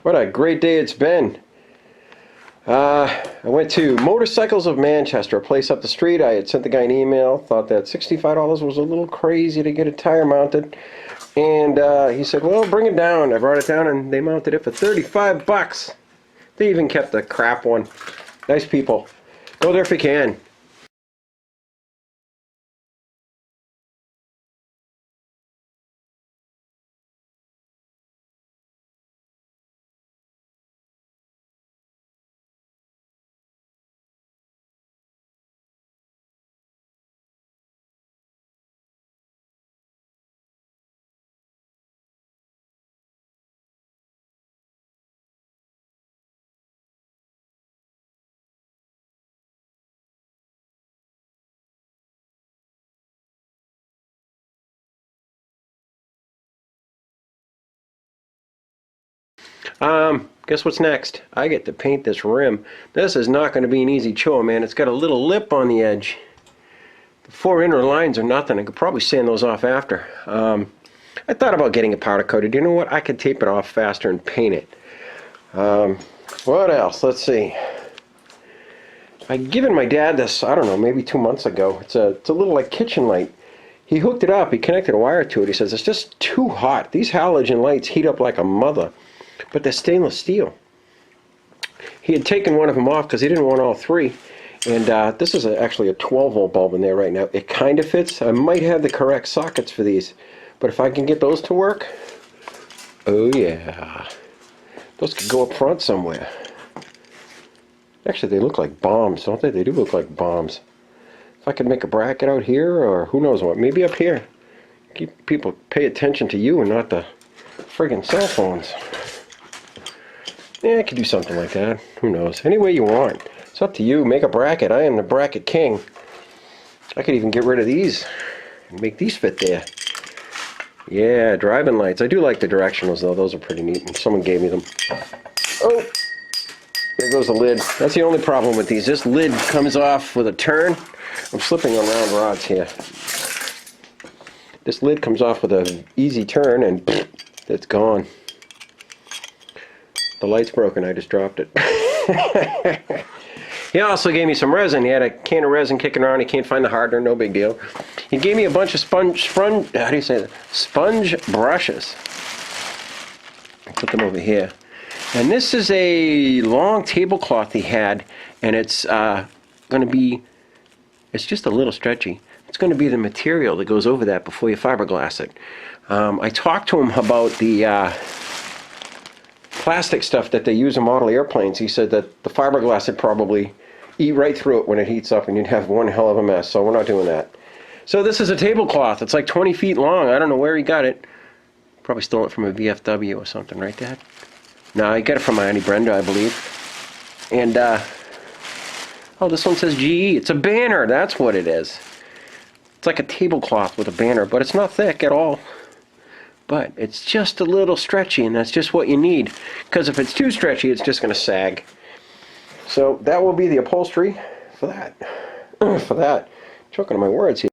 What a great day it's been. I went to Motorcycles of Manchester, a place up the street. I had sent the guy an email, thought that $65 was a little crazy to get a tire mounted. And he said, well, bring it down. I brought it down and they mounted it for 35 bucks. They even kept the crap one. Nice people. Go there if you can. Guess what's next? I get to paint this rim. This is not going to be an easy chore, man. It's got a little lip on the edge. The 4 inner lines are nothing. I could probably sand those off after. I thought about getting it powder coated. You know what? I could tape it off faster and paint it. What else? Let's see. I'd given my dad this, I don't know, maybe 2 months ago. It's a little like kitchen light. He hooked it up. He connected a wire to it. He says, it's just too hot. These halogen lights heat up like a mother. But they're stainless steel. He had taken one of them off because he didn't want all 3. And this is actually a 12-volt bulb in there right now. It kind of fits. I might have the correct sockets for these. But if I can get those to work, oh yeah. Those could go up front somewhere. Actually, they look like bombs, don't they? They do look like bombs. If I could make a bracket out here, or who knows what, maybe up here. Keep people pay attention to you and not the friggin' cell phones. Yeah, I could do something like that. Who knows? Any way you want. It's up to you. Make a bracket. I am the bracket king. I could even get rid of these and make these fit there. Yeah, driving lights. I do like the directionals, though. Those are pretty neat. And someone gave me them. Oh, there goes the lid. That's the only problem with these. This lid comes off with a turn. I'm slipping on round rods here. This lid comes off with an easy turn, and it's gone. The light's broken. I just dropped it. He also gave me some resin. He had a can of resin kicking around. He can't find the hardener. No big deal. He gave me a bunch of sponge how do you say that? Sponge brushes. I'll put them over here. And this is a long tablecloth he had, and it's going to be, it's just a little stretchy. It's going to be the material that goes over that before you fiberglass it. I talked to him about the plastic stuff that they use in model airplanes. He said that the fiberglass would probably eat right through it when it heats up and you'd have one hell of a mess, so we're not doing that. So this is a tablecloth. It's like 20 feet long. I don't know where he got it. Probably stole it from a VFW or something, right, Dad? No, he got it from my Auntie Brenda, I believe. And, oh, this one says GE. It's a banner. That's what it is. It's like a tablecloth with a banner, but it's not thick at all. But it's just a little stretchy, and that's just what you need. Because if it's too stretchy, it's just going to sag. So that will be the upholstery for that. For that. Choking on my words here.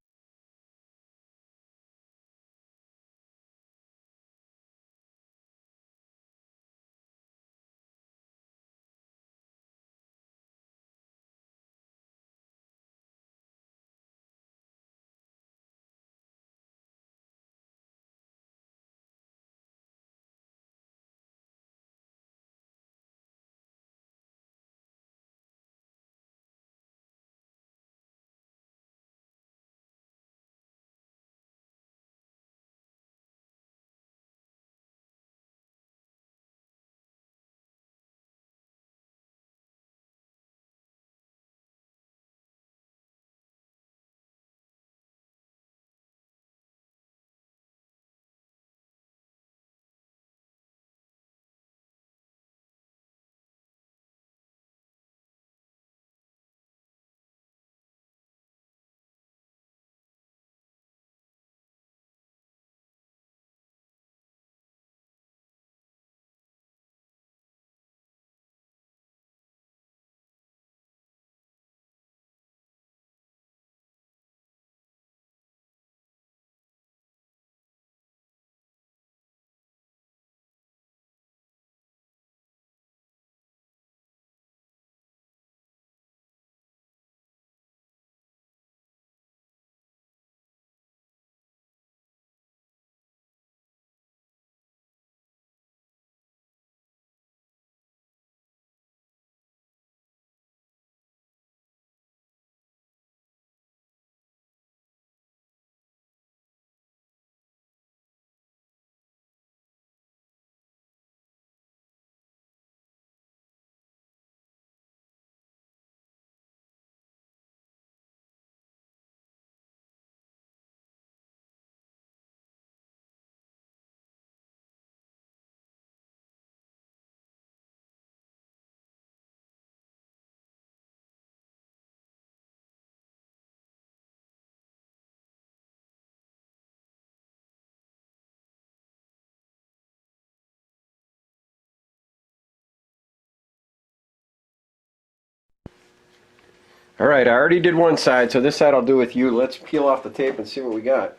Alright, I already did one side, so this side I'll do with you. Let's peel off the tape and see what we got.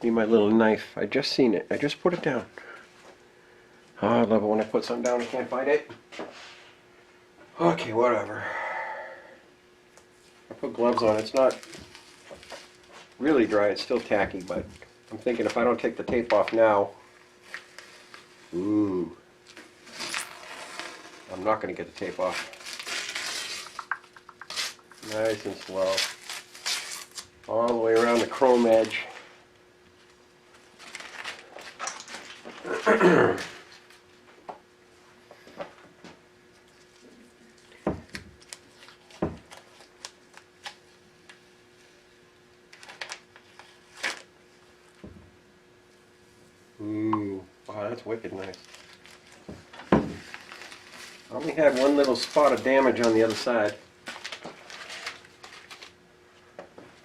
Need my little knife. I just seen it. I just put it down. Oh, I love it when I put something down and can't find it. Okay, whatever. I put gloves on. It's not really dry. It's still tacky, but I'm thinking if I don't take the tape off now, ooh, I'm not going to get the tape off. Nice and slow. All the way around the chrome edge. Ooh, wow, that's wicked nice. I only had one little spot of damage on the other side.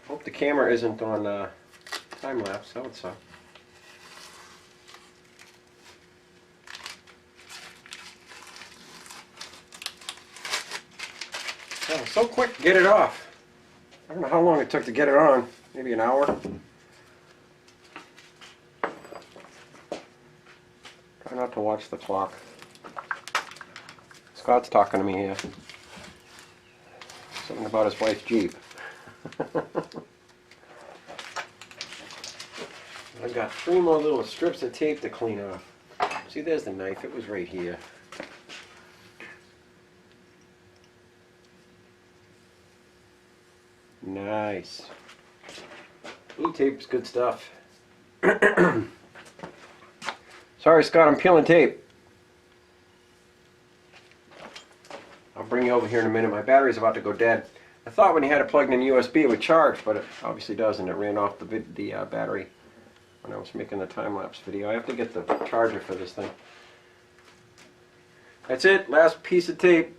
Hope the camera isn't on time lapse. That would suck. Oh, so quick to get it off. I don't know how long it took to get it on. Maybe an hour. Try not to watch the clock. Scott's talking to me here. Something about his wife's Jeep. I've got 3 more little strips of tape to clean off. See, there's the knife. It was right here. Nice. Blue tape's good stuff. Sorry, Scott, I'm peeling tape. I'll bring you over here in a minute. My battery's about to go dead. I thought when you had it plugged in USB it would charge, but it obviously doesn't. It ran off the battery when I was making the time-lapse video. I have to get the charger for this thing. That's it. Last piece of tape.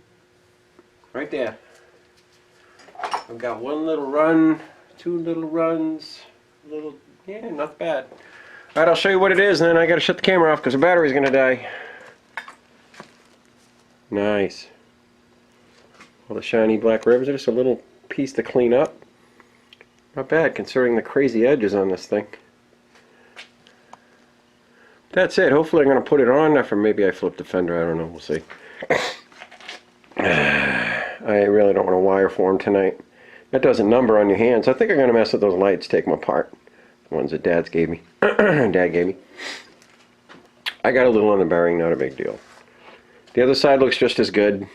Right there. I've got 1 little run, 2 little runs, yeah, not bad. Alright, I'll show you what it is, and then I gotta shut the camera off because the battery's gonna die. Nice. All the shiny black ribs. Just a little piece to clean up. Not bad considering the crazy edges on this thing. That's it. Hopefully I'm gonna put it on after maybe I flip the fender. I don't know. We'll see. I really don't want to wire form tonight. That doesn't number on your hands. I think I'm going to mess with those lights, take them apart. The ones that Dad gave me. Dad gave me. I got a little on the bearing, not a big deal. The other side looks just as good.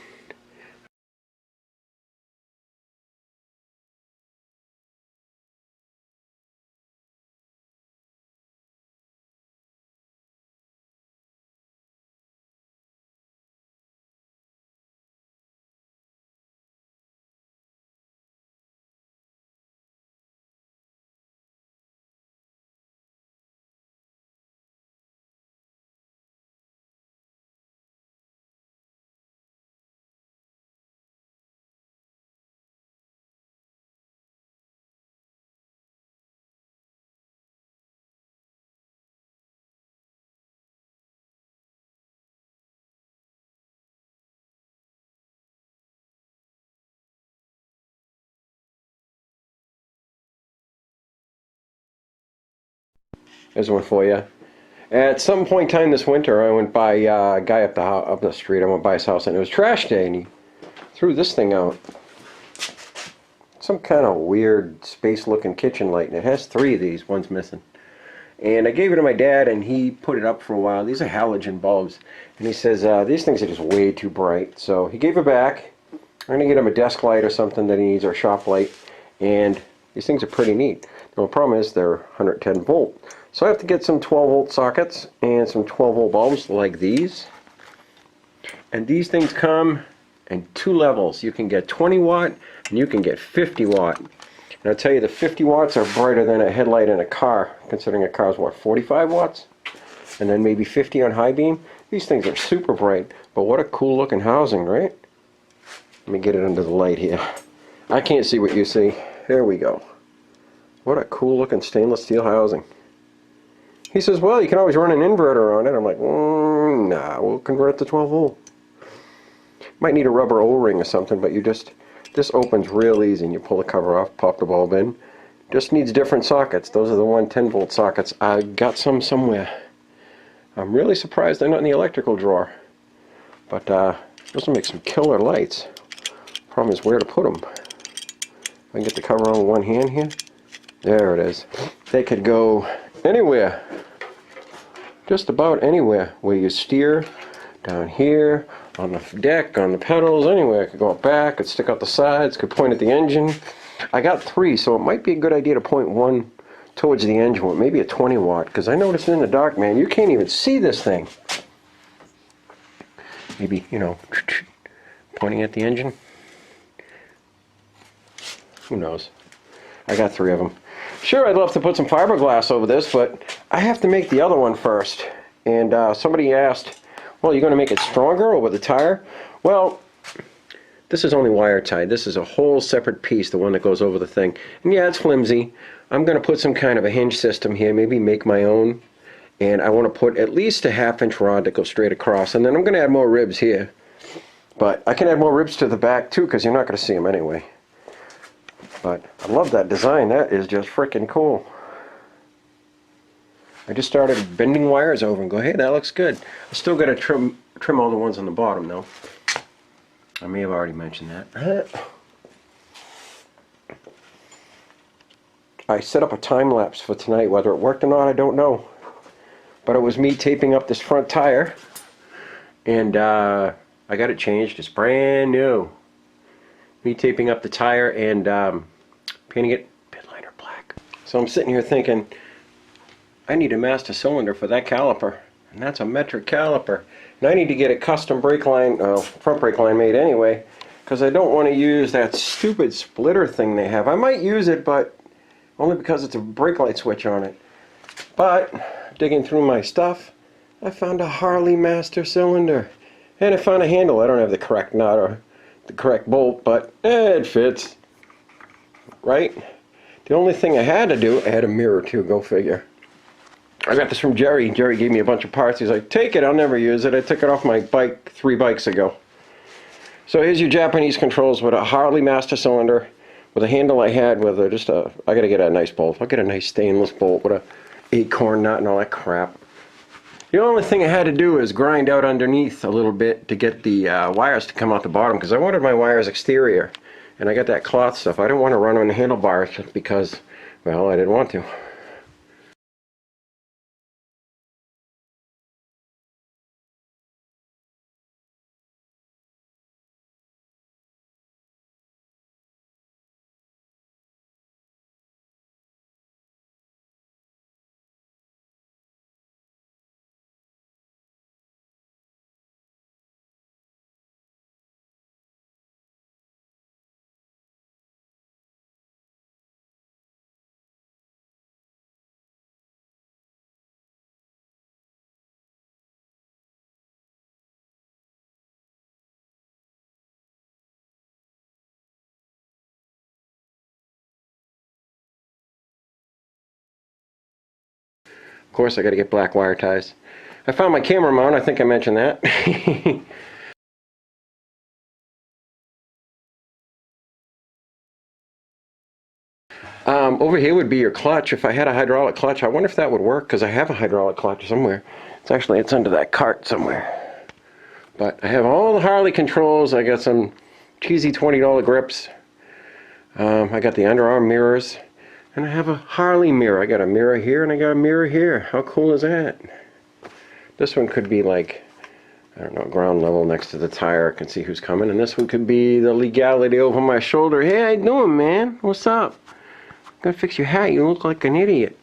There's one for you. At some point in time this winter, I went by a guy up the street. I went by his house, and it was trash day, and he threw this thing out. Some kind of weird space-looking kitchen light, and it has 3 of these. One's missing. And I gave it to my dad, and he put it up for a while. These are halogen bulbs, and he says these things are just way too bright. So he gave it back. I'm gonna get him a desk light or something that he needs, or a shop light. And these things are pretty neat. The problem is they're 110 volt. So I have to get some 12 volt sockets and some 12 volt bulbs like these. And these things come in 2 levels. You can get 20 watt and you can get 50 watt. And I'll tell you, the 50 watts are brighter than a headlight in a car, considering a car's what, 45 watts? And then maybe 50 on high beam. These things are super bright, but what a cool looking housing, right? Let me get it under the light here. I can't see what you see. There we go. What a cool looking stainless steel housing. He says, well, you can always run an inverter on it. I'm like, nah, we'll convert it to 12 volt. Might need a rubber O-ring or something, but you just This opens real easy, and you pull the cover off, pop the bulb in. Just needs different sockets. Those are the 110-volt sockets. I got some somewhere. I'm really surprised they're not in the electrical drawer. But those will make some killer lights. Problem is where to put them. If I can get the cover on with one hand here. There it is. They could go anywhere. Just about anywhere. Where you steer. Down here. On the deck. On the pedals. Anywhere. It could go up back. Could stick out the sides. Could point at the engine. I got 3, so it might be a good idea to point one towards the engine with maybe a 20 watt. Because I noticed in the dark, man, you can't even see this thing. Maybe, you know, pointing at the engine. Who knows? I got 3 of them. Sure, I'd love to put some fiberglass over this, but I have to make the other one first. And somebody asked, well, you're going to make it stronger over the tire? Well, this is only wire tied. This is a whole separate piece, the one that goes over the thing. And yeah, it's flimsy. I'm going to put some kind of a hinge system here, maybe make my own. And I want to put at least a 1/2-inch rod that goes straight across. And then I'm going to add more ribs here. But I can add more ribs to the back too, because you're not going to see them anyway. But I love that design. That is just freaking cool. I just started bending wires over and go, hey, that looks good. I still got to trim all the ones on the bottom though. I may have already mentioned that. I set up a time lapse for tonight. Whether it worked or not, I don't know. But it was me taping up this front tire, and I got it changed. It's brand new. Me taping up the tire and painting it pit liner black. So I'm sitting here thinking, I need a master cylinder for that caliper, and that's a metric caliper. And I need to get a custom brake line, front brake line made anyway, because I don't want to use that stupid splitter thing they have. I might use it, but only because it's a brake light switch on it. But digging through my stuff, I found a Harley master cylinder. And I found a handle. I don't have the correct nut or the correct bolt, but it fits. Right? The only thing I had to do, I had a mirror too, go figure. I got this from Jerry. Jerry gave me a bunch of parts. He's like, take it, I'll never use it. I took it off my bike 3 bikes ago. So here's your Japanese controls with a Harley master cylinder with a handle I had with I gotta get a nice bolt. I'll get a nice stainless bolt with a acorn nut and all that crap. The only thing I had to do is grind out underneath a little bit to get the wires to come out the bottom, because I wanted my wires exterior, and I got that cloth stuff. I didn't want to run on the handlebars because, well, I didn't want to. Of course, I got to get black wire ties. I found my camera mount. I think I mentioned that. Over here would be your clutch. If I had a hydraulic clutch, I wonder if that would work, because I have a hydraulic clutch somewhere. It's under that cart somewhere. But I have all the Harley controls. I got some cheesy $20 grips. I got the underarm mirrors. And I have a Harley mirror. I got a mirror here and I got a mirror here. How cool is that? This one could be like, I don't know, ground level next to the tire. I can see who's coming. And this one could be the legality over my shoulder. Hey, how you doing, man? What's up? Gotta fix your hat. You look like an idiot.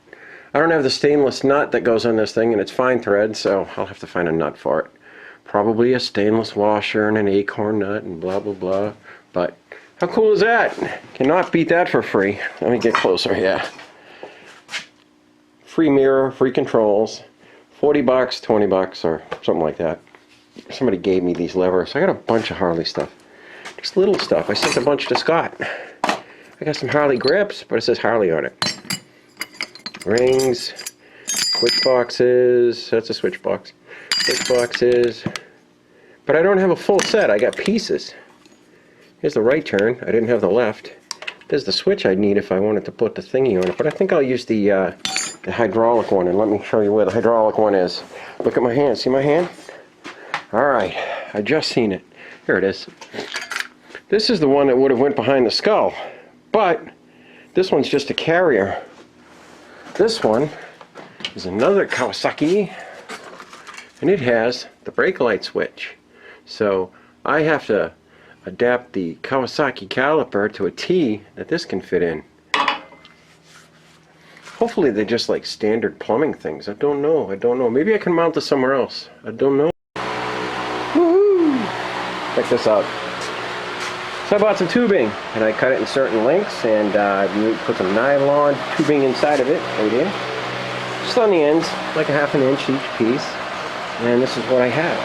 I don't have the stainless nut that goes on this thing, and it's fine thread, so I'll have to find a nut for it. Probably a stainless washer and an acorn nut and blah, blah, blah. But how cool is that? Cannot beat that for free. Let me get closer here. Free mirror, free controls, 40 bucks, 20 bucks, or something like that. Somebody gave me these levers. I got a bunch of Harley stuff. Just little stuff. I sent a bunch to Scott. I got some Harley grips, but it says Harley on it. Rings, switch boxes. That's a switch box. Switch boxes. But I don't have a full set. I got pieces. Here's the right turn. I didn't have the left. There's the switch I'd need if I wanted to put the thingy on it, but I think I'll use the hydraulic one, and let me show you where the hydraulic one is. Look at my hand. See my hand? Alright, I just seen it. Here it is. This is the one that would have went behind the skull, but this one's just a carrier. This one is another Kawasaki, and it has the brake light switch. So I have to adapt the Kawasaki caliper to a T that this can fit in. Hopefully they're just like standard plumbing things. I don't know. Maybe I can mount this somewhere else. I don't know. Woohoo! Check this out. So I bought some tubing, and I cut it in certain lengths, and put some nylon tubing inside of it, right here. Just on the ends, like a ½ inch each piece. And this is what I have.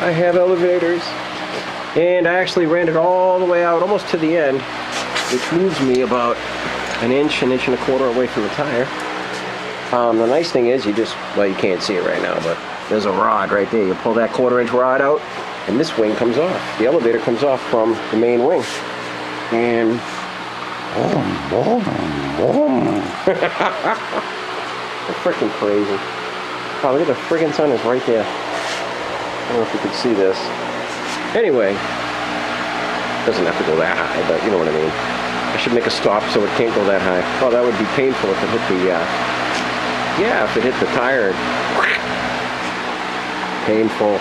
I have elevators, and I actually ran it all the way out, almost to the end, which moves me about an inch and a quarter away from the tire. The nice thing is, you can't see it right now, but there's a rod right there. You pull that 1/4 inch rod out, and this wing comes off. The elevator comes off from the main wing. And it's freaking crazy. Oh, look at the friggin' sun is right there. I don't know if you can see this. Anyway, doesn't have to go that high, but you know what I mean. I should make a stop so it can't go that high. Oh, that would be painful if it hit the, if it hit the tire. Painful.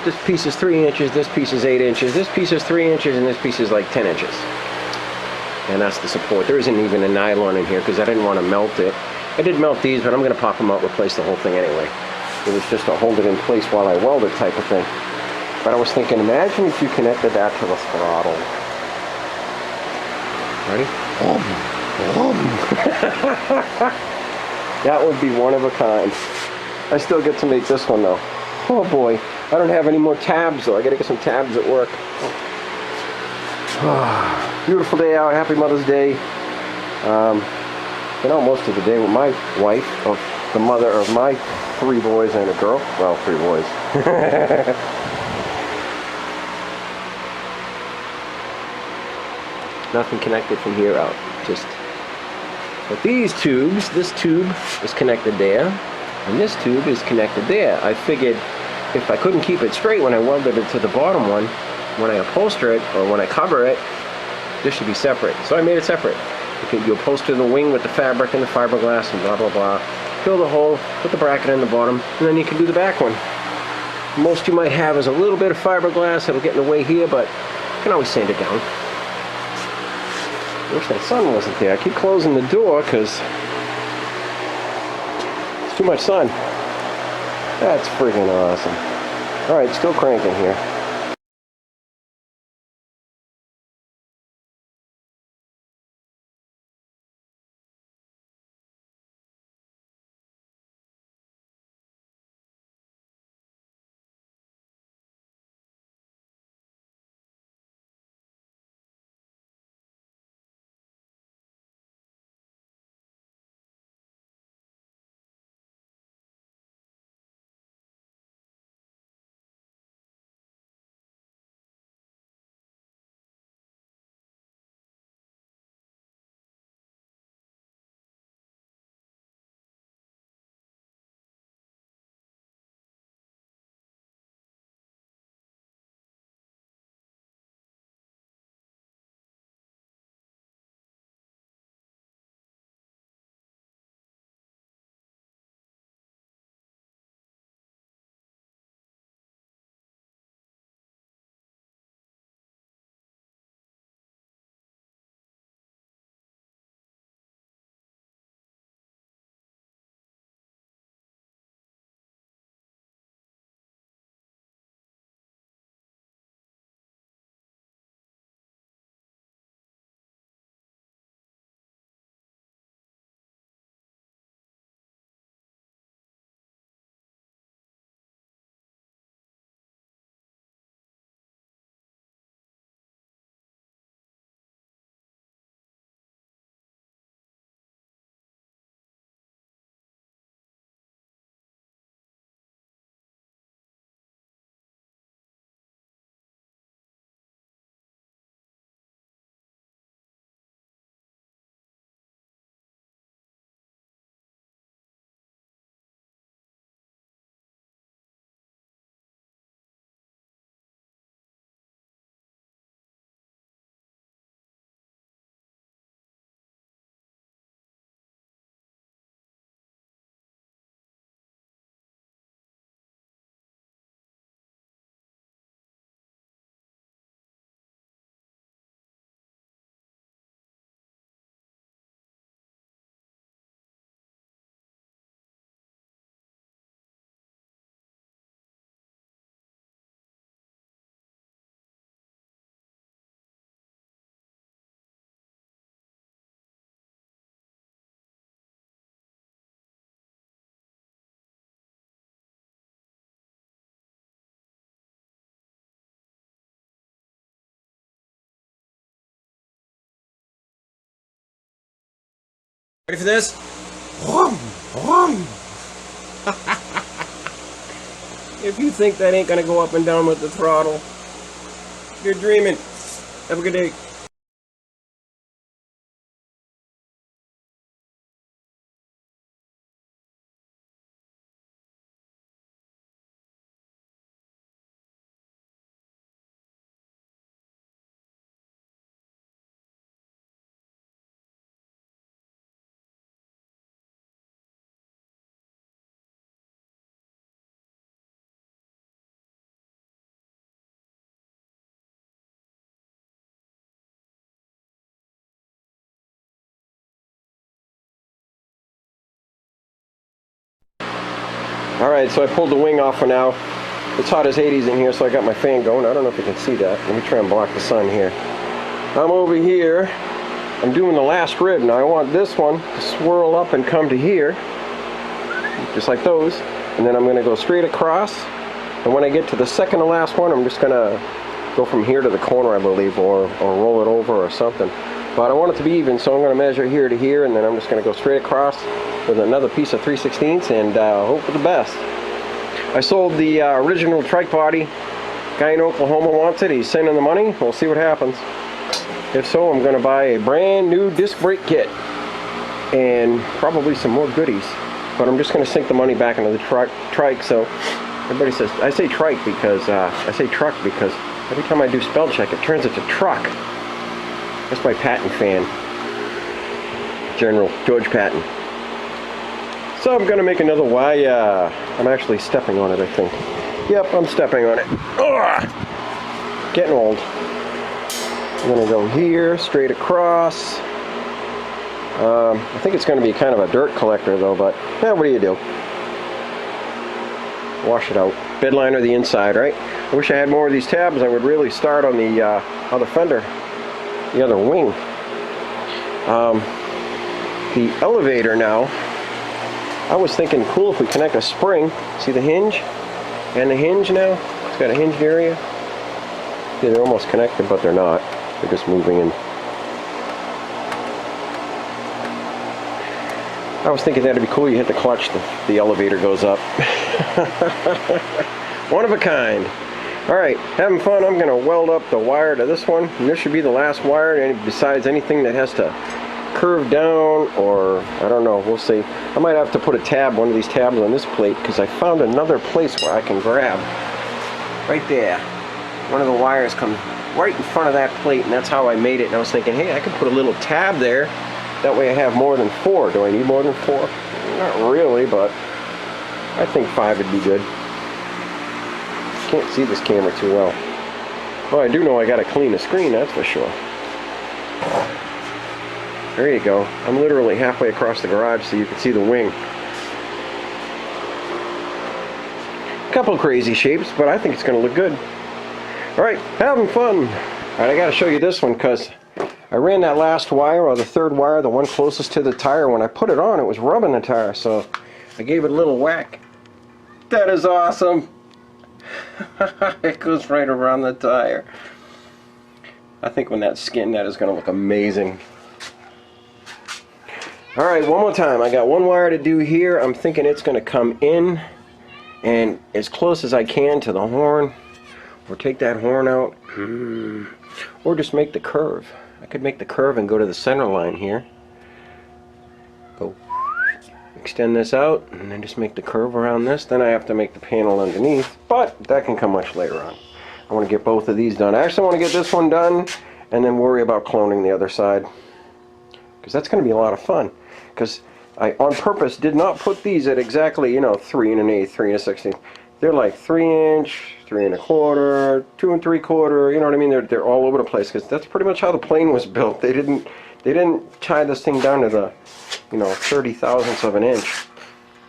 This piece is 3 inches, this piece is 8 inches, this piece is 3 inches, and this piece is like 10 inches. And that's the support. There isn't even a nylon in here because I didn't want to melt it. I did melt these, but I'm going to pop them out, replace the whole thing anyway. It was just to hold it in place while I weld it type of thing. But I was thinking, imagine if you connected that to the throttle. Ready? That would be one of a kind. I still get to make this one though. Oh boy, I don't have any more tabs though. I got to get some tabs at work. Beautiful day out. Happy Mother's Day. Most of the day with my wife, the mother of my 3 boys and a girl. Well, 3 boys. Nothing connected from here out. But these tubes, this tube is connected there, and this tube is connected there. I figured if I couldn't keep it straight when I welded it to the bottom one, when I upholster it, or when I cover it, this should be separate. So I made it separate. You upholster the wing with the fabric and the fiberglass and blah blah blah. Fill the hole, put the bracket in the bottom, and then you can do the back one. Most you might have is a little bit of fiberglass. It'll get in the way here, but you can always sand it down. I wish that sun wasn't there. I keep closing the door because it's too much sun. That's freaking awesome. Alright, still cranking here. Ready for this? If you think that ain't gonna go up and down with the throttle, you're dreaming. Have a good day. Alright, so I pulled the wing off for now. It's hot as Hades in here, so I got my fan going. I don't know if you can see that. Let me try and block the sun here. I'm over here. I'm doing the last rib. Now I want this one to swirl up and come to here, just like those. And then I'm going to go straight across. And when I get to the second to last one, I'm just going to go from here to the corner, I believe, or roll it over or something. But I want it to be even, so I'm going to measure here to here, and then I'm just going to go straight across with another piece of 3/16 and hope for the best. I sold the original trike body. Guy in Oklahoma wants it. He's sending the money. We'll see what happens. If so, I'm going to buy a brand new disc brake kit and probably some more goodies. But I'm just going to sink the money back into the trike. So everybody says, I say trike because I say truck because every time I do spell check, it turns into truck. That's my Patton fan, General George Patton. So I'm going to make another Y. I'm actually stepping on it, I think. Yep, I'm stepping on it. Ugh! Getting old. I'm going to go here, straight across. I think it's going to be kind of a dirt collector though, but yeah, what do you do? Wash it out. Bed liner the inside, right? I wish I had more of these tabs. I would really start on the other fender, the other wing. The elevator now, I was thinking cool if we connect a spring. See the hinge? And the hinge now? It's got a hinged area. Yeah, they're almost connected, but they're not. They're just moving in. I was thinking that'd be cool. You hit the clutch, the elevator goes up. One of a kind. Alright, having fun. I'm going to weld up the wire to this one. And this should be the last wire, and besides anything that has to curve down, or I don't know, we'll see. I might have to put a tab, one of these tabs on this plate, because I found another place where I can grab. Right there. One of the wires comes right in front of that plate, and that's how I made it. And I was thinking, hey, I could put a little tab there. That way I have more than 4. Do I need more than 4? Not really, but I think 5 would be good. Can't see this camera too well. Well, I do know I gotta clean the screen, that's for sure. There you go. I'm literally halfway across the garage so you can see the wing. A couple of crazy shapes, but I think it's gonna look good. Alright, having fun. Alright, I gotta show you this one because I ran that last wire, or the third wire, the one closest to the tire. When I put it on, it was rubbing the tire, so I gave it a little whack. That is awesome. It goes right around the tire. I think when that's skinned, that is going to look amazing. Alright, one more time. I got one wire to do here. I'm thinking it's going to come in and as close as I can to the horn, or take that horn out, or just make the curve. I could make the curve and go to the center line here. Go extend this out and then just make the curve around this. Then I have to make the panel underneath, but that can come much later on. I want to get both of these done. I actually want to get this one done and then worry about cloning the other side, because that's going to be a lot of fun. Because I on purpose did not put these at exactly, you know, 3 1/8, 3 1/16. They're like 3 inch, 3 1/4, 2 3/4. You know what I mean? They're all over the place, because that's pretty much how the plane was built. They didn't tie this thing down to the, you know, 30 thousandths of an inch.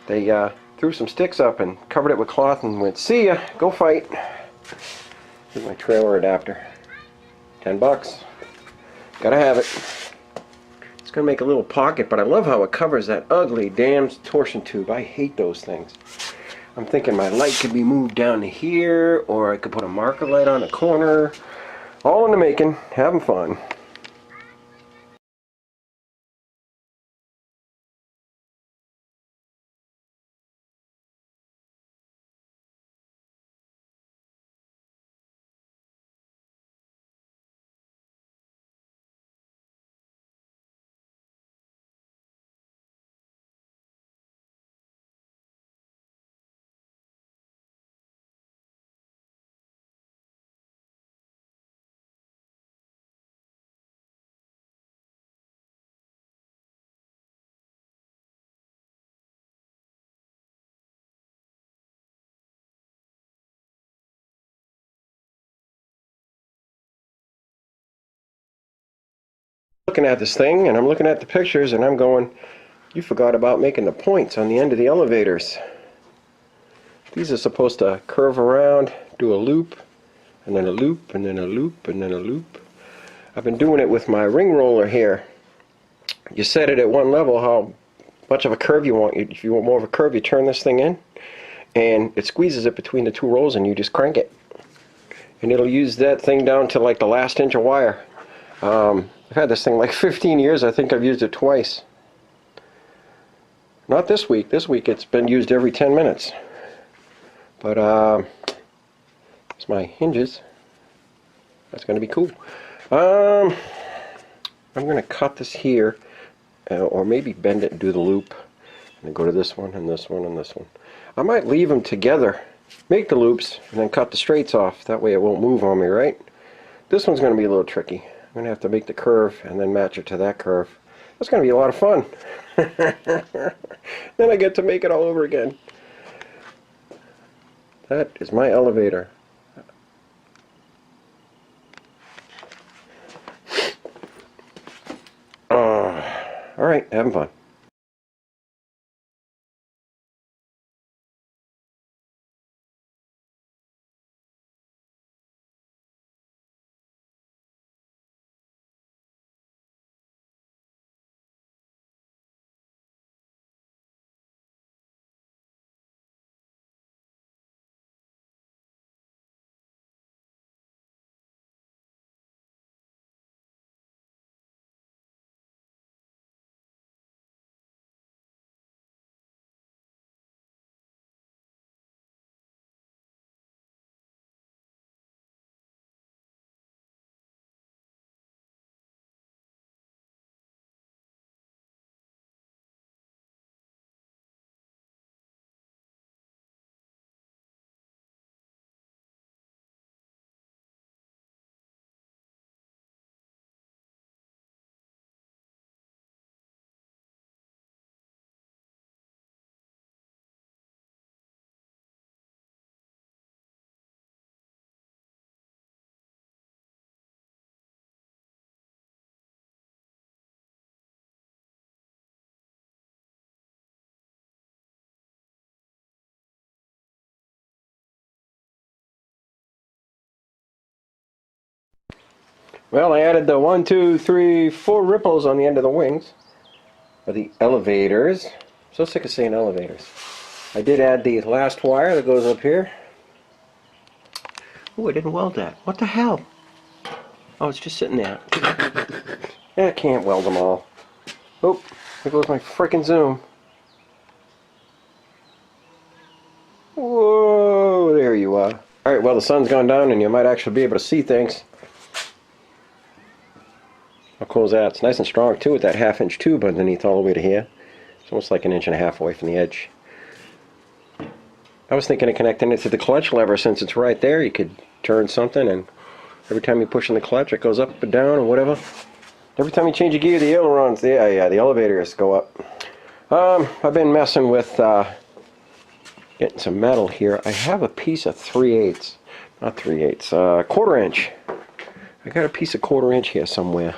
They threw some sticks up and covered it with cloth and went, see ya, go fight. Here's my trailer adapter. $10. Gotta have it. It's gonna make a little pocket, but I love how it covers that ugly damn torsion tube. I hate those things. I'm thinking my light could be moved down to here, or I could put a marker light on the corner. All in the making, having fun. Looking at this thing, and I'm looking at the pictures, and I'm going, you forgot about making the points on the end of the elevators. These are supposed to curve around, do a loop, and then a loop, and then a loop, and then a loop. I've been doing it with my ring roller here. You set it at one level, how much of a curve you want. If you want more of a curve, you turn this thing in, and it squeezes it between the two rolls, and you just crank it. And it'll use that thing down to like the last inch of wire. I've had this thing like 15 years. I think I've used it twice. Not this week. This week it's been used every 10 minutes. But it's my hinges. That's going to be cool. I'm going to cut this here, or maybe bend it and do the loop. And then go to this one and this one and this one. I might leave them together, make the loops, and then cut the straights off. That way it won't move on me, right? This one's going to be a little tricky. I'm going to have to make the curve and then match it to that curve. That's going to be a lot of fun. Then I get to make it all over again. That is my elevator. Alright, having fun. Well, I added the 1, 2, 3, 4 ripples on the end of the wings of the elevators. So sick of saying elevators. I did add the last wire that goes up here. Oh, I didn't weld that. What the hell? Oh, it's just sitting there. Yeah, I can't weld them all. Oh, there goes my frickin' zoom. Whoa, there you are. Alright, well, the sun's gone down and you might actually be able to see things. How cool is that? It's nice and strong too with that 1/2 inch tube underneath all the way to here. It's almost like 1.5 inches away from the edge. I was thinking of connecting it to the clutch lever. Since it's right there, you could turn something and every time you push on the clutch it goes up and down or whatever. Every time you change a gear, the ailerons, the elevators go up. I've been messing with getting some metal here. I have a piece of 3/8, not 3/8, 1/4 inch. I got a piece of 1/4 inch here somewhere.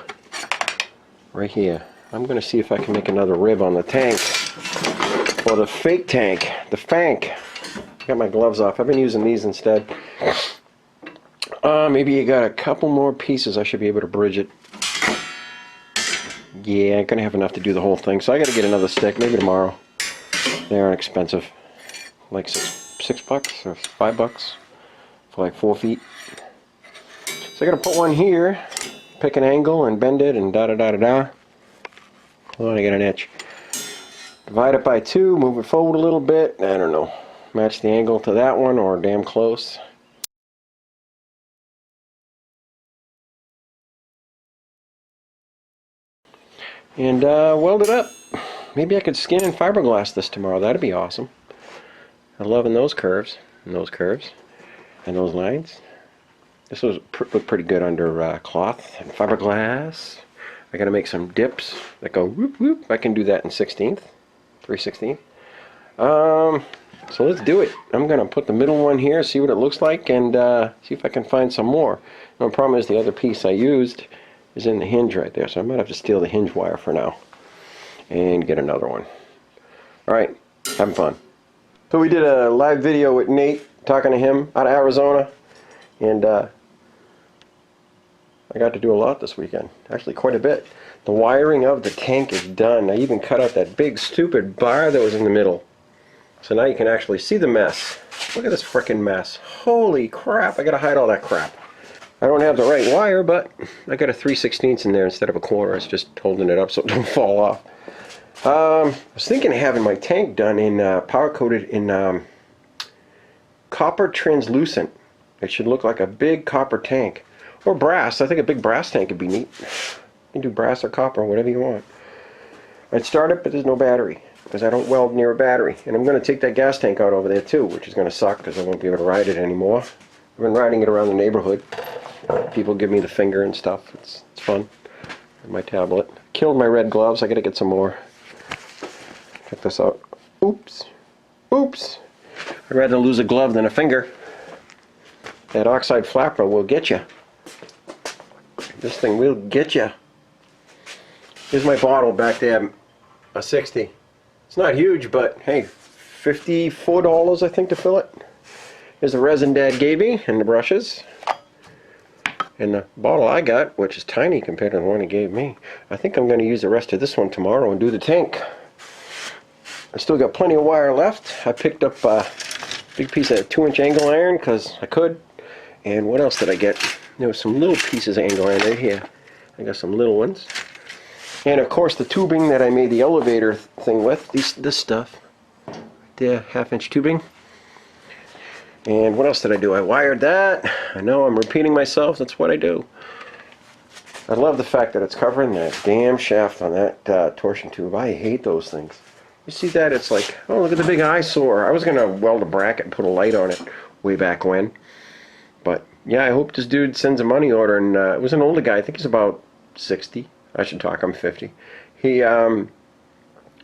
Right here. I'm going to see if I can make another rib on the tank. Or the fake tank. The Fank. Got my gloves off. I've been using these instead. Maybe you got a couple more pieces. I should be able to bridge it. Yeah, I'm going to have enough to do the whole thing. So I got to get another stick. Maybe tomorrow. They aren't expensive. Like $6 or $5 for like 4 feet. So I got to put one here. Pick an angle and bend it and da-da-da-da-da. Hold on, I got an itch. Divide it by 2, move it forward a little bit. I don't know. Match the angle to that one or damn close. And weld it up. Maybe I could skin and fiberglass this tomorrow. That'd be awesome. I'm loving those curves and those curves and those lines. This was look pretty good under cloth and fiberglass. I gotta make some dips that go whoop whoop. I can do that in 1/16, 3/16. So let's do it. I'm gonna put the middle one here, see what it looks like, and see if I can find some more. The problem is the other piece I used is in the hinge right there, so I might have to steal the hinge wire for now and get another one. Alright, having fun. So we did a live video with Nate, talking to him out of Arizona, and I got to do a lot this weekend, actually quite a bit. The wiring of the tank is done. I even cut out that big stupid bar that was in the middle. So now you can actually see the mess. Look at this frickin' mess. Holy crap, I gotta hide all that crap. I don't have the right wire, but I got a 3/16 in there instead of a quarter. It's just holding it up so it don't fall off. I was thinking of having my tank done in powder coated in copper translucent. It should look like a big copper tank. Or brass. I think a big brass tank would be neat. You can do brass or copper, whatever you want. I'd start it, but there's no battery, because I don't weld near a battery. And I'm going to take that gas tank out over there too, which is going to suck, because I won't be able to ride it anymore. I've been riding it around the neighborhood. People give me the finger and stuff. It's fun. And my tablet. Killed my red gloves. I got to get some more. Check this out. Oops. Oops. I'd rather lose a glove than a finger. That oxide flapper will get you. This thing will get you. Here's my bottle back there, a 60. It's not huge, but hey, $54 I think to fill it. Here's the resin Dad gave me and the brushes. And the bottle I got, which is tiny compared to the one he gave me. I think I'm going to use the rest of this one tomorrow and do the tank. I still got plenty of wire left. I picked up a big piece of 2-inch angle iron because I could. And what else did I get? There was some little pieces of angle iron right here. I got some little ones. And of course the tubing that I made the elevator thing with, this stuff. Right there, 1/2-inch tubing. And what else did I do? I wired that. I know I'm repeating myself, that's what I do. I love the fact that it's covering that damn shaft on that torsion tube. I hate those things. You see that? It's like, oh, look at the big eyesore. I was going to weld a bracket and put a light on it way back when. But yeah, I hope this dude sends a money order. And it was an older guy. I think he's about 60. I should talk, I'm 50. He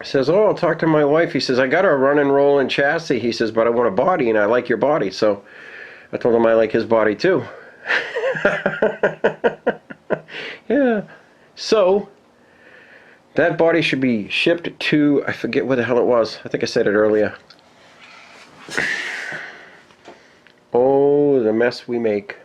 says, oh, I'll talk to my wife. He says, I got a run and roll in chassis. He says, but I want a body and I like your body. So I told him I like his body too. Yeah. So that body should be shipped to, I forget where the hell it was. I think I said it earlier. Oh, the mess we make.